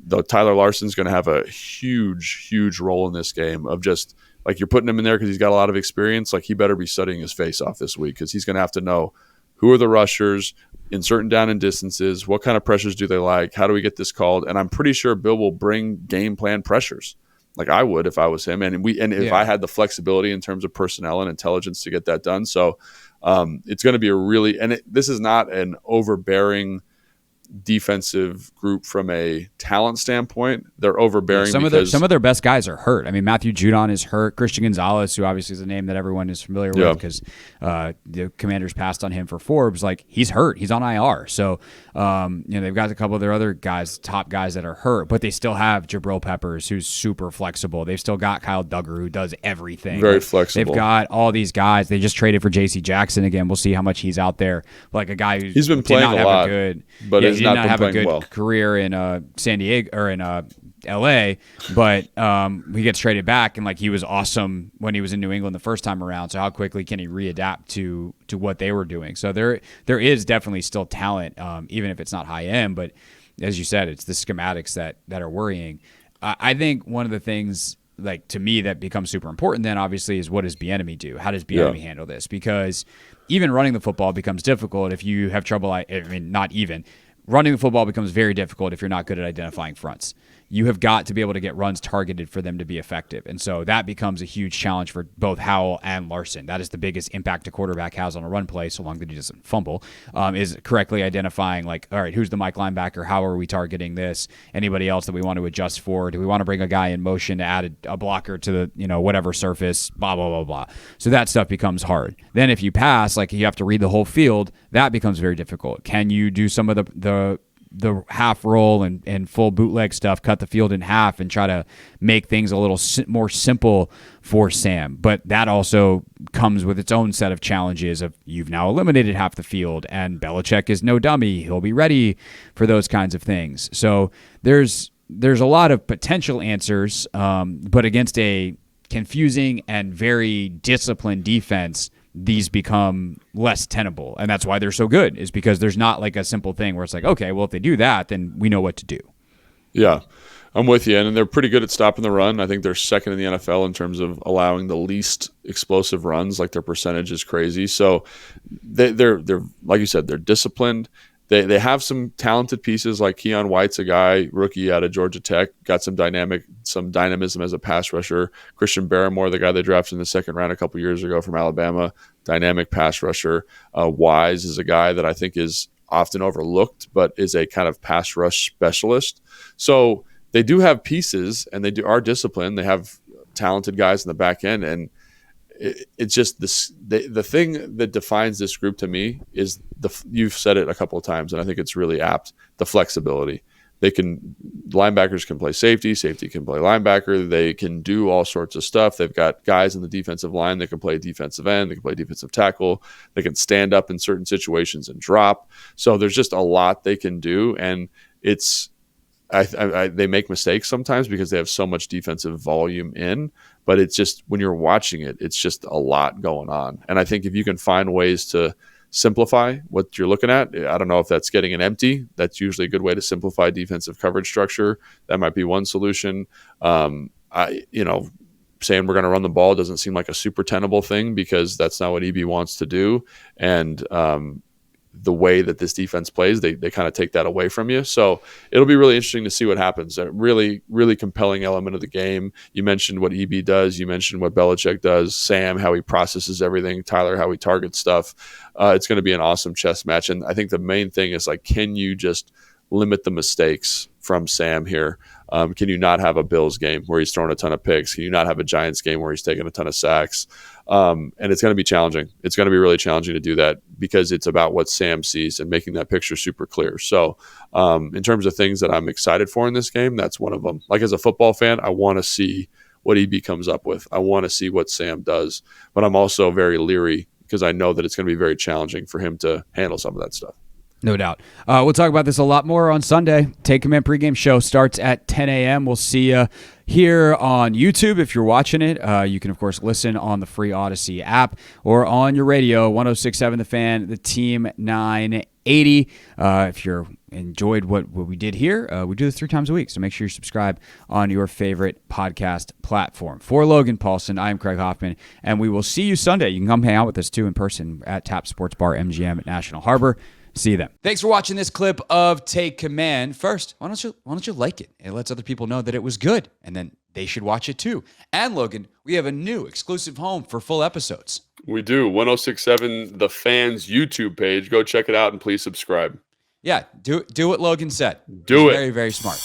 though Tyler Larson's going to have a huge role in this game of just like you're putting him in there because he's got a lot of experience. Like he better be studying his face off this week because he's going to have to know who are the rushers in certain down and distances, what kind of pressures do they like, how do we get this called? And I'm pretty sure Bill will bring game plan pressures like I would if I was him. And if I had the flexibility in terms of personnel and intelligence to get that done. So it's going to be a really – this is not an overbearing defensive group from a talent standpoint. They're overbearing.
Some of their best guys are hurt. I mean, Matthew Judon is hurt. Christian Gonzalez, who obviously is a name that everyone is familiar with because the Commanders passed on him for Forbes. Like he's hurt. He's on IR. So they've got a couple of their other guys, top guys that are hurt, but they still have Jabril Peppers, who's super flexible. They've still got Kyle Duggar, who does everything.
Very flexible.
They've got all these guys. They just traded for J.C. Jackson again. We'll see how much he's out there. Like a guy who's
been playing a lot, but
he did not have a good career in San Diego or in LA, but he gets traded back, and like he was awesome when he was in New England the first time around. So how quickly can he readapt to what they were doing? So there is definitely still talent, even if it's not high end. But as you said, it's the schematics that are worrying. I think one of the things, like to me, that becomes super important then obviously is what does Bieniemy do? How does Bieniemy handle this? Because even running the football becomes difficult if you have trouble. I mean, not even. Running the football becomes very difficult if you're not good at identifying fronts. You have got to be able to get runs targeted for them to be effective. And so that becomes a huge challenge for both Howell and Larson. That is the biggest impact a quarterback has on a run play, so long that he doesn't fumble, is correctly identifying, like, all right, who's the Mike linebacker? How are we targeting this? Anybody else that we want to adjust for? Do we want to bring a guy in motion to add a blocker to the, whatever surface, blah, blah, blah, blah. So that stuff becomes hard. Then if you pass, like you have to read the whole field, that becomes very difficult. Can you do some of the half roll and full bootleg stuff, cut the field in half and try to make things a little more simple for Sam? But that also comes with its own set of challenges of you've now eliminated half the field, and Belichick is no dummy. He'll be ready for those kinds of things. So there's a lot of potential answers, but against a confusing and very disciplined defense, these become less tenable. And that's why they're so good, is because there's not like a simple thing where it's like, okay, well, if they do that, then we know what to do. Yeah,
I'm with you. And they're pretty good at stopping the run. I think they're second in the NFL in terms of allowing the least explosive runs. Like their percentage is crazy. So they're like you said, they're disciplined. They have some talented pieces, like Keon White's a guy, rookie out of Georgia Tech, got some dynamism as a pass rusher. Christian Barrymore, the guy they drafted in the second round a couple years ago from Alabama, dynamic pass rusher. Wise is a guy that I think is often overlooked, but is a kind of pass rush specialist. So they do have pieces, and they are disciplined. They have talented guys in the back end, and it's just this. The thing that defines this group to me is you've said it a couple of times, and I think it's really apt. The flexibility. Linebackers can play safety can play linebacker. They can do all sorts of stuff. They've got guys in the defensive line that can play defensive end. They can play defensive tackle. They can stand up in certain situations and drop. So there's just a lot they can do, and it's. They make mistakes sometimes because they have so much defensive volume in, but it's just when you're watching it, it's just a lot going on. And I think if you can find ways to simplify what you're looking at, I don't know if that's getting an empty. That's usually a good way to simplify defensive coverage structure. That might be one solution. Saying we're going to run the ball doesn't seem like a super tenable thing because that's not what EB wants to do. And the way that this defense plays, they kind of take that away from you. So it'll be really interesting to see what happens. A really, really compelling element of the game. You mentioned what EB does. You mentioned what Belichick does. Sam, how he processes everything. Tyler, how he targets stuff. It's going to be an awesome chess match. And I think the main thing is, like, can you just limit the mistakes from Sam here? Can you not have a Bills game where he's throwing a ton of picks? Can you not have a Giants game where he's taking a ton of sacks? And it's going to be challenging. It's going to be really challenging to do that because it's about what Sam sees and making that picture super clear. So in terms of things that I'm excited for in this game, that's one of them. Like, as a football fan, I want to see what EB comes up with. I want to see what Sam does. But I'm also very leery because I know that it's going to be very challenging for him to handle some of that stuff.
No doubt. We'll talk about this a lot more on Sunday. Take Command pregame show starts at 10 a.m. We'll see you here on YouTube. If you're watching it, you can, of course, listen on the free Odyssey app or on your radio, 106.7 The Fan, the Team 980. If you're enjoyed what we did here, we do this 3 times a week, so make sure you subscribe on your favorite podcast platform. For Logan Paulson, I am Craig Hoffman, and we will see you Sunday. You can come hang out with us too in person at Tap Sports Bar MGM at National Harbor. See you then. Thanks for watching this clip of Take Command. First, why don't you like it? It lets other people know that it was good, and then they should watch it too. And Logan, we have a new exclusive home for full episodes.
We do. 106.7 The Fan's YouTube page. Go check it out and please subscribe.
Yeah, do what Logan said.
Do it.
Very, very smart.